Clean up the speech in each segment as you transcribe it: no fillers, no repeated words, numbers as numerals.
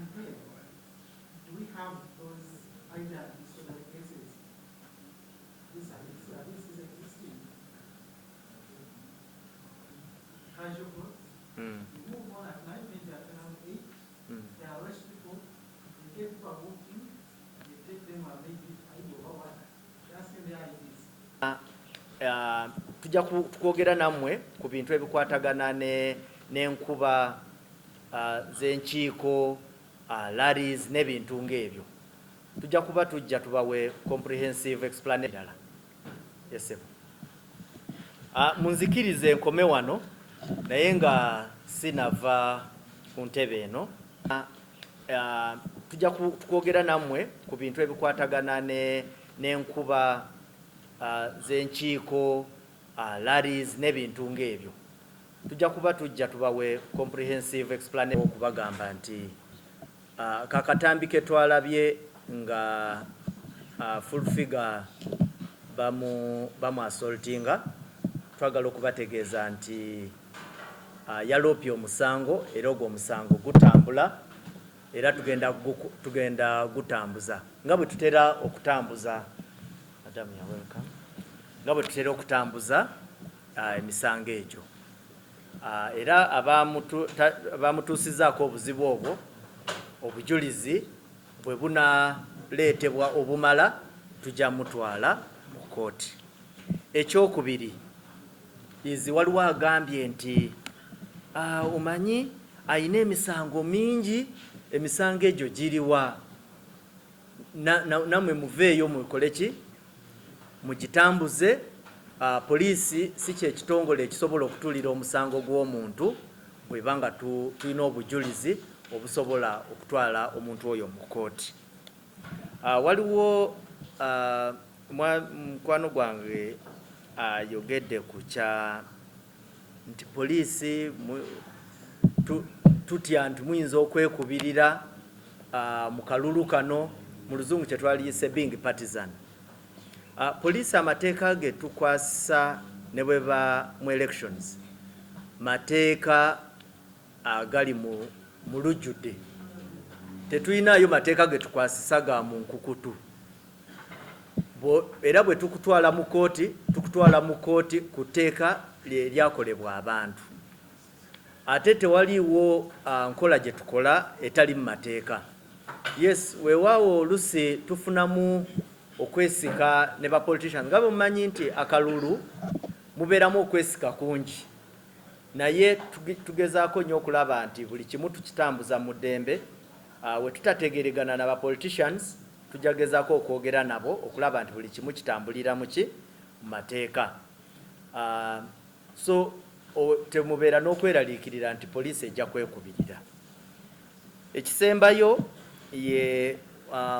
compare. Do we have those either disorderly cases? This is existing. Casual clothes. You move on at night, maybe at around 8. They arrest people. They get people walking. They take them and maybe that's in their IDs. Tujja kwogera nammwe ku bintu ebikwatagana n'enkuba z'enkiiko, rallies n'ebintu ng'ebyo. Tujja kuba tujja tubawe comprehensive explanation. Yes, sir. Munzikirize nkome wano naye nga sinava ku ntebe eno. Tujja kwogera nammwe ku bintu ebikwatagana n'enkuba z'enkiiko, rallies n'ebintu ng'ebyo. Tujja kuba tujja tubawe comprehensive explanation okubagamba nti kakatambi ke twalabye nga full figure bamu assaultinga, twagala okubategeeza nti yaloopye omusango era ogwo omusango gutambula era tugenda gutambuza nga bwe tutera okutambuza emisango egyo. Era abamutuusizaako obuzibu obwo obujulizi bwe bunaleetebwa obumala tujja mutwala mu kooti. Ekyokubiri izi waliwo agambye nti omanyi ayina emisango mingi, emisango egyo giriwa? Namwe muveeyo mukole ki? Mugitambuze. Poliisi si kyekitongole ekisobola okutuulira omusango gw'omuntu bwebanga tulina obujulizi obusobola okutwala omuntu oyo mu kooti. Waliwo mukwano gwange ayogedde ku kya nti poliisi tutya nti muyinza okwekubirira mu kalulu kano, mu luzungu kye twaliyise being partisan. Poliisi amateeka ge tukwasa ne bwe ba mu elections, mateeka agali mu lujjudde. Tetulinayo mateeka ge tukwasisa ga mu nkukutu. Era bwe tukutwala mu kooti ku tteeka lyakolebwa abantu. Ate tewaliwo nkola gye tukola etali mu mateeka. Yes, weewaawo olusi tufunamu okwesika ne ba politicians nga mumanyi nti akalulu mubeeramu okwesika kungi, naye tugezaako nnyo okulaba nti buli kimu tukitambuza mu ddembe. We tutategeregana na ba politicians tujagezaako okwogera nabo okulaba nti buli kimu kitambulira mu mateeka. So temubeera n'okweraliikirira nti poliisi ejja kwekubirira. Ekisembayo ye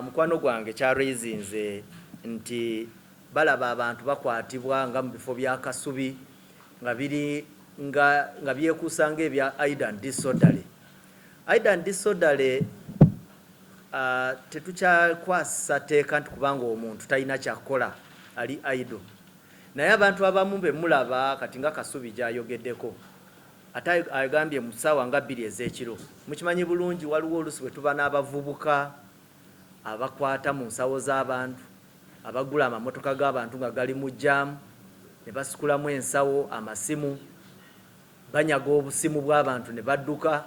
mukwano gwange kyaraisinze nti balaba abantu bakwatibwa nga mu bifo bya Kasubi nga byekuusa ng'ebya Aidan disorderly. Aidan disorderly tetukyakwasa teeka nti kubanga omuntu talina kyakukola ali idle. Naye abantu abamu be mulaba kati nga Kasubi gy'ayogeddeko ate agambye mu ssaawa nga 2 ez'ekiro. Mukimanyi bulungi waliwo olusi bwe tuba n'abavubuka abakwata mu nsawo z'abantu, abagula amamotoka g'abantu nga gali mu jjaamu ne basikulamu ensawo, amasimu, banyaga obusimu bw'abantu ne badduka.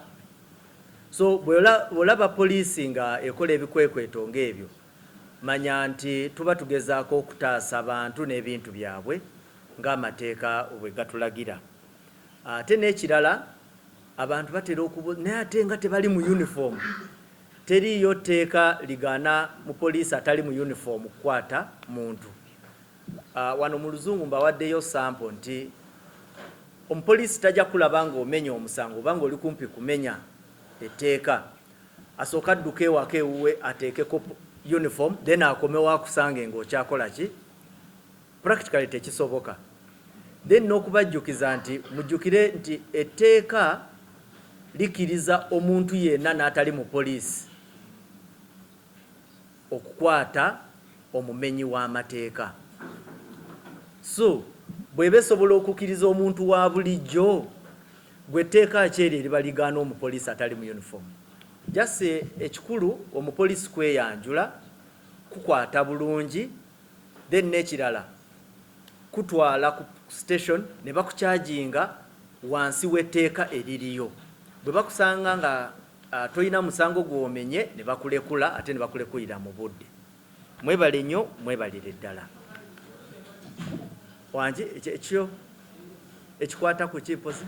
So bw'olaba poliisi nga ekola ebikwekweto ng'ebyo, manya nti tuba tugezaako okutaasa abantu n'ebintu byabwe ng'amateeka bwe gatulagira. Ate n'ekirala abantu batera naye ate nga tebali mu uniform. Teriyo tteeka ligana mu poliisi atali mu uniform kukwata muntu. Wano mu luzungu mbawaddeyo sample nti omupoliisi tajja kulaba nga omenya omusango oba ng'oli kumpi kumenya etteeka, asooka adduka ewaka ewuwe ateekeko uniform then akomewo akusange ng'okyakola ki? Practically tekisoboka. Then n'okubajjukiza nti mujjukire nti etteeka likiriza omuntu yenna n'atali mu poliisi okukwata omumenyi w'amateeka. So bw'eba esobola okukkiriza omuntu wa bulijjo, gwe etteeka ki eryo eriba ligaana omupoliisi atali mu uniform? jase ekikulu omupoliisi kweyanjula kukwata bulungi then n'ekirala kutwala ku station ne bakukyajinga wansi w'etteeka eririyo. Bwe bakusanga nga toyina musango gwomenye ne bakulekula ate ne bakulekulira mu budde. Mwebale nnyo, mwebalire ddala. Wangi ekyo ekikwata ku kipozi